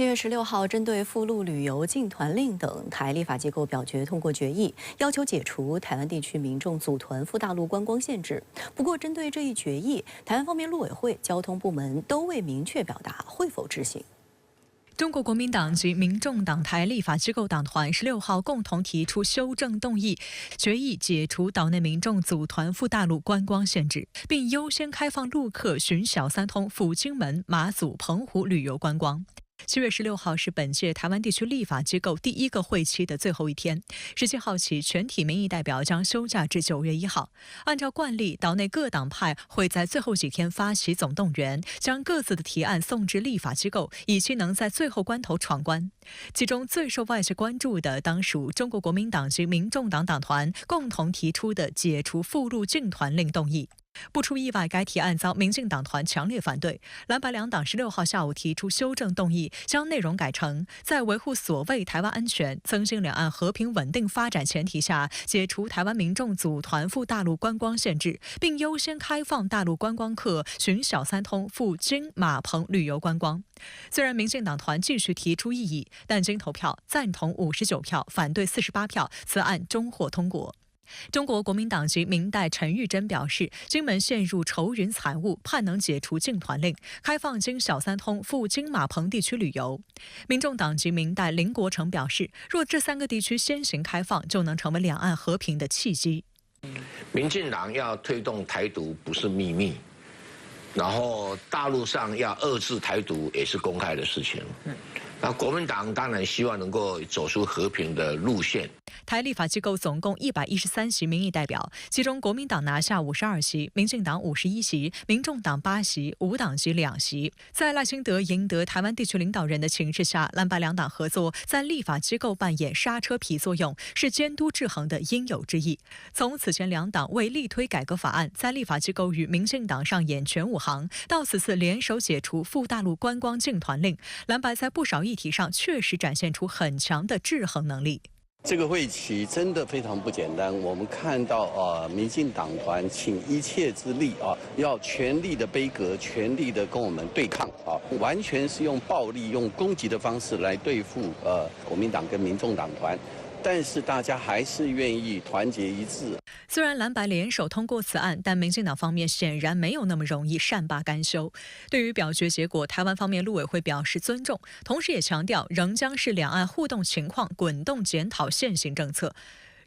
7月16号，针对赴陆旅游禁团令等，台立法机构表决通过决议，要求解除台湾地区民众组团赴大陆观光限制。不过，针对这一决议，台湾方面陆委会、交通部门都未明确表达会否执行。 中国国民党及民众党台立法机构党团16号共同提出修正动议，决议解除岛内民众组团赴大陆观光限制，并优先开放陆客循小三通赴金门、马祖、澎湖旅游观光。 7月16号是本届台湾地区立法机构第1个会期的最后一天。17号起，全体民意代表将休假至9月1号。按照惯例，岛内各党派会在最后几天发起总动员，将各自的提案送至立法机构，以期能在最后关头闯关。其中最受外界关注的，当属中国国民党及民众党党团共同提出的解除赴陆禁团令动议。 不出意外，该提案遭民进党团强烈反对。蓝白两党16号下午提出修正动议，将内容改成在维护所谓台湾安全、增进两岸和平稳定发展前提下，解除台湾民众组团赴大陆观光限制，并优先开放大陆观光客循小三通赴金马澎旅游观光。虽然民进党团继续提出异议，但经投票赞同59票，反对48票，此案终获通过。 中国国民党籍民代陈玉珍表示，金门陷入愁云惨雾，盼能解除禁团令，开放经小三通赴金马澎地区旅游。民众党籍民代林国成表示，若这3个地区先行开放，就能成为两岸和平的契机。民进党要推动台独不是秘密，然后大陆上要遏制台独也是公开的事情。那国民党当然希望能够走出和平的路线。 台立法机构总共113席民意代表，其中国民党拿下52席，民进党51席，民众党8席，无党籍2席。在赖清德赢得台湾地区领导人的情势下，蓝白两党合作在立法机构扮演刹车皮作用，是监督制衡的应有之义。从此前两党为力推改革法案，在立法机构与民进党上演全武行，到此次联手解除赴大陆观光禁团令，蓝白在不少议题上确实展现出很强的制衡能力。 这个会期真的非常不简单，我们看到民进党团倾一切之力要全力的杯葛，全力的跟我们对抗完全是用暴力、用攻击的方式来对付国民党跟民众党团。 但是大家还是愿意团结一致。虽然蓝白联手通过此案，但民进党方面显然没有那么容易善罢甘休。对于表决结果，台湾方面陆委会表示尊重，同时也强调仍将视两岸互动情况滚动检讨现行政策。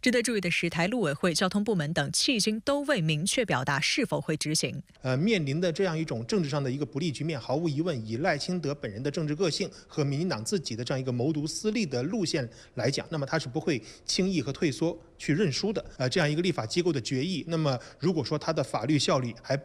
值得注意的是，台陆委会、交通部门等迄今都未明确表达是否会执行。面临的这样一种政治上的一个不利局面，毫无疑问，以赖清德本人的政治个性和民进党自己的这样一个谋独私利的路线来讲，那么他是不会轻易和退缩去认输的。这样一个立法机构的决议，那么如果说它的法律效力还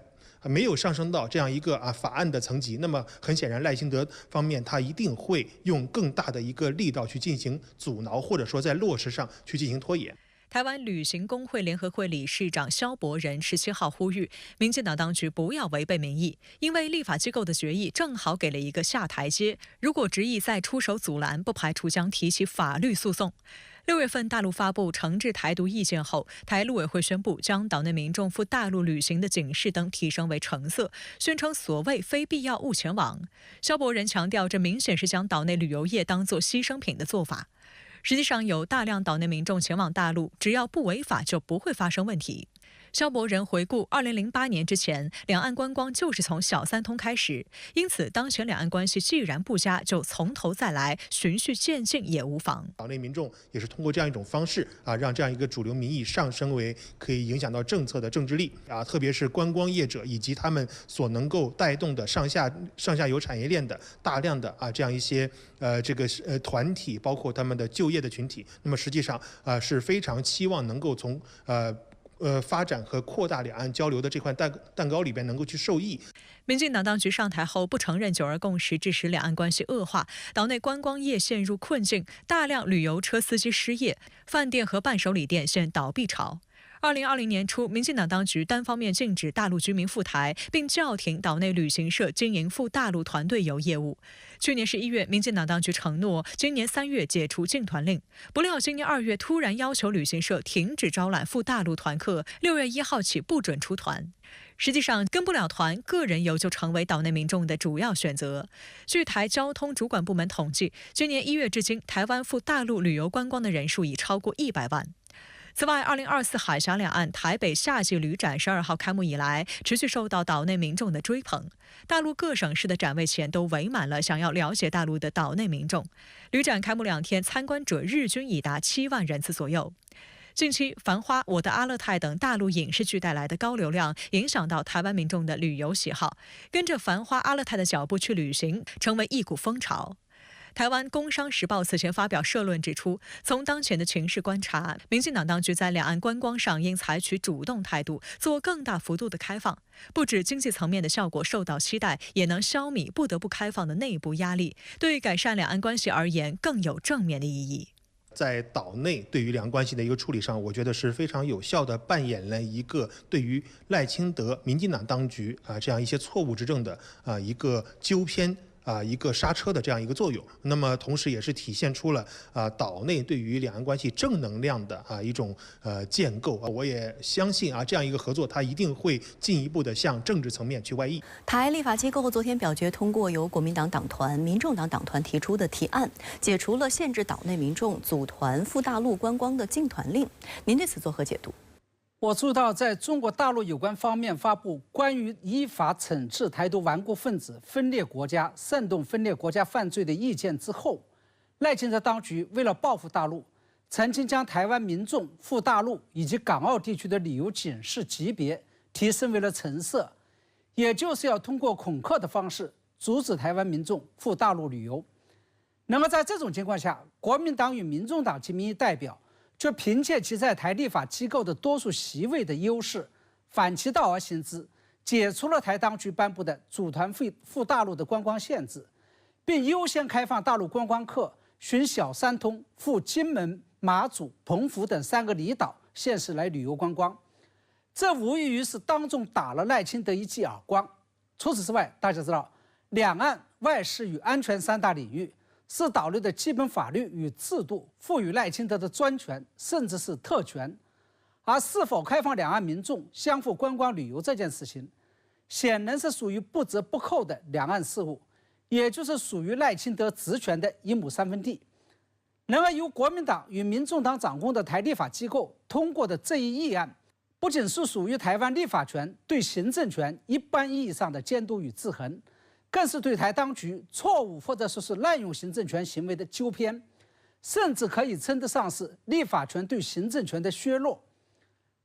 没有上升到这样一个法案的层级，那么很显然，赖清德方面他一定会用更大的一个力道去进行阻挠，或者说在落实上去进行拖延。 台湾旅行工会联合会理事长萧伯仁17号呼吁，民进党当局不要违背民意，因为立法机构的决议正好给了一个下台阶。如果执意再出手阻拦，不排除将提起法律诉讼。 6月份，大陆发布惩治台独意见后，台陆委会宣布将岛内民众赴大陆旅行的警示灯提升为橙色，宣称所谓非必要勿前往。萧伯仁强调，这明显是将岛内旅游业当作牺牲品的做法。 实际上，有大量岛内民众前往大陆，只要不违法，就不会发生问题。萧伯仁回顾，2008年之前，两岸观光就是从小三通开始，因此当前两岸关系既然不佳，就从头再来，循序渐进也无妨。岛内民众也是通过这样一种方式让这样一个主流民意上升为可以影响到政策的政治力特别是观光业者以及他们所能够带动的上下游产业链的大量的这样一些团体，包括他们的就业的群体，那么实际上是非常期望能够从发展和扩大两岸交流的这块蛋糕里边能够去受益。民进党当局上台后不承认九二共识，致使两岸关系恶化，岛内观光业陷入困境，大量旅游车司机失业，饭店和伴手礼店陷倒闭潮。2020年初，民进党当局单方面禁止大陆居民赴台，并叫停岛内旅行社经营赴大陆团队游业务。去年11月，民进党当局承诺今年3月解除禁团令，不料今年2月突然要求旅行社停止招揽赴大陆团客，6月1号起不准出团。实际上，跟不了团，个人游就成为岛内民众的主要选择。据台交通主管部门统计，今年1月至今，台湾赴大陆旅游观光的人数已超过100万。此外，2024海峡两岸台北夏季旅展12号开幕以来，持续受到岛内民众的追捧。大陆各省市的展位前都围满了想要了解大陆的岛内民众。旅展开幕2天，参观者日均已达7万人次左右。近期，《繁花》《我的阿勒泰》等大陆影视剧带来的高流量，影响到台湾民众的旅游喜好，跟着《繁花》《阿勒泰》的脚步去旅行，成为一股风潮。台湾《工商时报》此前发表社论指出，从当前的情势观察，民进党当局在两岸观光上应采取主动态度，做更大幅度的开放，不止经济层面的效果受到期待，也能消弭不得不开放的内部压力，对改善两岸关系而言更有正面的意义。在岛内对于两岸关系的一个处理上，我觉得是非常有效的扮演了一个对于赖清德民进党当局这样一些错误执政的一个纠偏一个刹车的这样一个作用。那么同时也是体现出了岛内对于两岸关系正能量的一种建构。我也相信这样一个合作，它一定会进一步的向政治层面去外溢。台立法机构昨天表决通过由国民党党团、民众党党团提出的提案，解除了限制岛内民众组团赴大陆观光的禁团令。您对此作何解读？我注意到，在中国大陆有关方面发布关于依法惩治台独顽固分子、分裂国家、煽动分裂国家犯罪的意见之后，赖清德当局为了报复大陆，曾经将台湾民众赴大陆以及港澳地区的旅游警示级别提升为了橙色，也就是要通过恐吓的方式阻止台湾民众赴大陆旅游。那么在这种情况下，国民党与民众党及民意代表就凭借其在台立法机构的多数席位的优势，反其道而行之，解除了台当局颁布的组团赴大陆的观光限制，并优先开放大陆观光客循小三通赴金门、马祖、澎湖等3个离岛县市来旅游观光。这无异于是当众打了赖清德一记耳光。除此之外，大家知道，两岸、外事与安全3大领域是岛内的基本法律与制度赋予赖清德的专权，甚至是特权。而是否开放两岸民众相互观光旅游这件事情，显然是属于不折不扣的两岸事务，也就是属于赖清德职权的1亩3分地。然而，由国民党与民众党掌控的台立法机构通过的这一议案，不仅是属于台湾立法权对行政权一般意义上的监督与制衡，更是对台当局错误或者说是滥用行政权行为的纠偏，甚至可以称得上是立法权对行政权的削弱。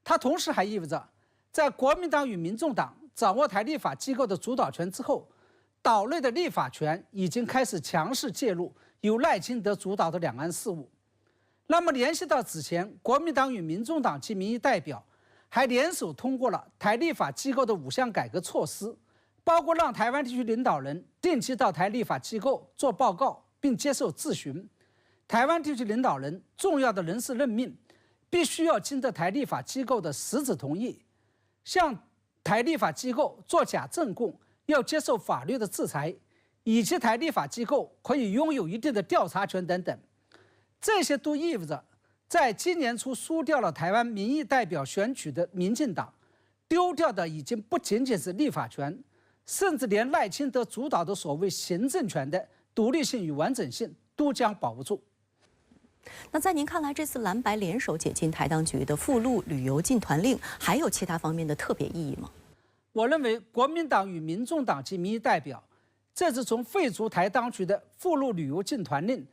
它同时还意味着，在国民党与民众党掌握台立法机构的主导权之后，岛内的立法权已经开始强势介入由赖清德主导的两岸事务。那么联系到此前，国民党与民众党及民意代表还联手通过了台立法机构的5项改革措施，包括让台湾地区领导人定期到台立法机构做报告并接受质询，台湾地区领导人重要的人事任命必须要经得台立法机构的实质同意，向台立法机构做假证供要接受法律的制裁，以及台立法机构可以拥有一定的调查权等等。这些都意味着，在今年初输掉了台湾民意代表选举的民进党，丢掉的已经不仅仅是立法权，甚至连赖清德主导的所谓行政权的独立性与完整性都将保不住。那在您看来，这次蓝白联手解禁台当局的赴陆旅游禁团令，还有其他方面的特别意义吗？我认为，国民党与民众党及民意代表这次从废除台当局的赴陆旅游禁团令，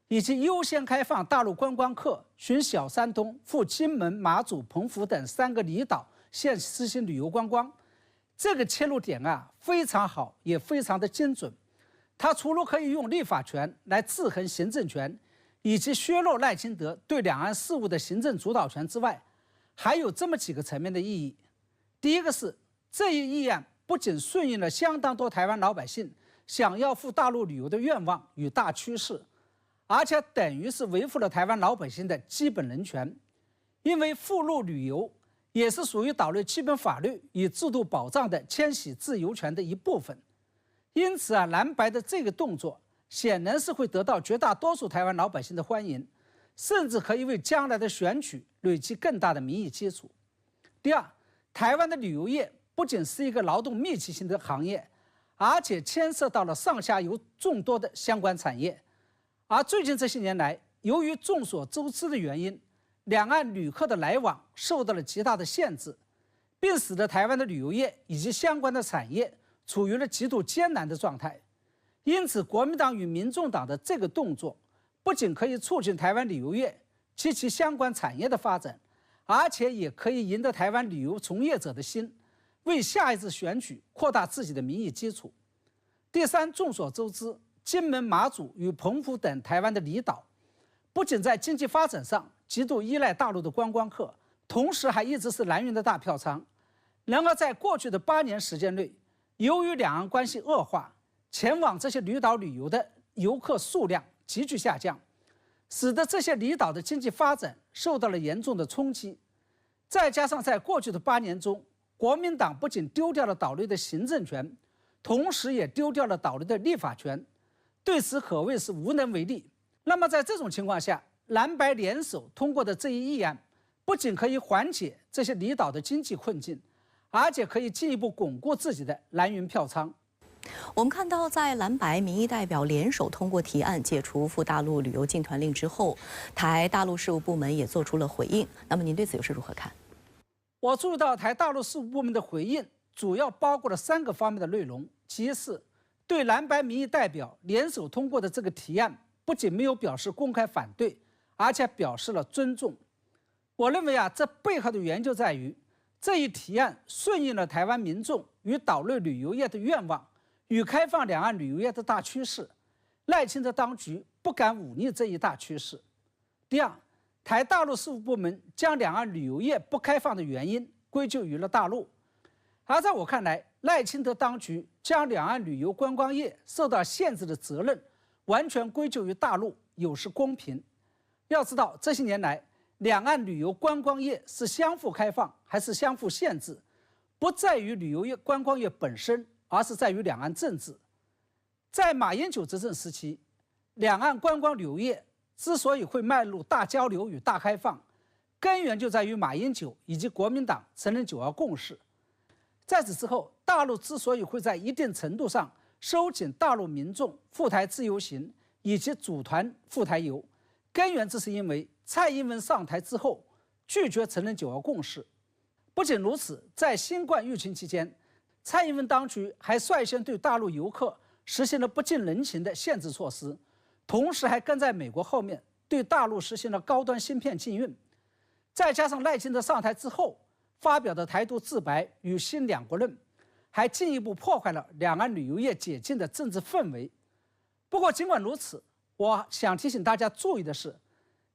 以及优先开放大陆观光客循小三通赴金门、马祖、澎湖等3个离岛县实行旅游观光，这个切入点非常好，也非常的精准。它除了可以用立法权来制衡行政权，以及削弱赖清德对两岸事务的行政主导权之外，还有这么几个层面的意义。第一个是，这一议案不仅顺应了相当多台湾老百姓想要赴大陆旅游的愿望与大趋势，而且等于是维护了台湾老百姓的基本人权。因为赴陆旅游也是属于岛内基本法律与制度保障的迁徙自由权的一部分。因此蓝白的这个动作显然是会得到绝大多数台湾老百姓的欢迎，甚至可以为将来的选举累积更大的民意基础。第二，台湾的旅游业不仅是一个劳动密集型的行业，而且牵涉到了上下游众多的相关产业。而最近这些年来，由于众所周知的原因，两岸旅客的来往受到了极大的限制，并使得台湾的旅游业以及相关的产业处于了极度艰难的状态。因此，国民党与民众党的这个动作，不仅可以促进台湾旅游业及其相关产业的发展，而且也可以赢得台湾旅游从业者的心，为下一次选举扩大自己的民意基础。第三，众所周知，金门、马祖与澎湖等台湾的离岛，不仅在经济发展上极度依赖大陆的观光客，同时还一直是蓝营的大票仓。然而，在过去的8年时间内，由于两岸关系恶化，前往这些离岛旅游的游客数量急剧下降，使得这些离岛的经济发展受到了严重的冲击。再加上在过去的8年中，国民党不仅丢掉了岛内的行政权，同时也丢掉了岛内的立法权，对此可谓是无能为力。那么在这种情况下，蓝白联手通过的这一议案，不仅可以缓解这些离岛的经济困境，而且可以进一步巩固自己的蓝云票仓。我们看到，在蓝白民意代表联手通过提案解除赴大陆旅游禁团令之后，台大陆事务部门也做出了回应。那么您对此又是如何看？我注意到台大陆事务部门的回应主要包括了3个方面的内容。其一是对蓝白民意代表联手通过的这个提案，不仅没有表示公开反对，而且表示了尊重。我认为这背后的原因就在于这一提案顺应了台湾民众与岛内旅游业的愿望，与开放两岸旅游业的大趋势，赖清德当局不敢忤逆这一大趋势。第二，台大陆事务部门将两岸旅游业不开放的原因归咎于了大陆，而在我看来，赖清德当局将两岸旅游观光业受到限制的责任完全归咎于大陆，有失公平。要知道，这些年来，两岸旅游观光业是相互开放还是相互限制，不在于旅游业观光业本身，而是在于两岸政治。在马英九执政时期，两岸观光旅游业之所以会迈入大交流与大开放，根源就在于马英九以及国民党承认9·2共识。在此之后，大陆之所以会在一定程度上收紧大陆民众赴台自由行以及组团赴台游，根源之是因为蔡英文上台之后拒绝承认9·2共识。不仅如此，在新冠疫情期间，蔡英文当局还率先对大陆游客实行了不近人情的限制措施，同时还跟在美国后面对大陆实行了高端芯片禁运。再加上赖清德上台之后发表的台独自白与新两国论，还进一步破坏了两岸旅游业解禁的政治氛围。不过尽管如此，我想提醒大家注意的是，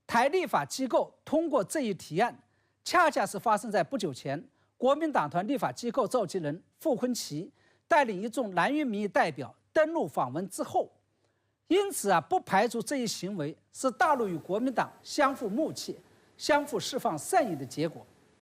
台立法机构通过这一提案，恰恰是发生在不久前国民党团立法机构召集人傅昆萁带领一众蓝营民意代表登陆访问之后。因此不排除这一行为是大陆与国民党相互默契、相互释放善意的结果。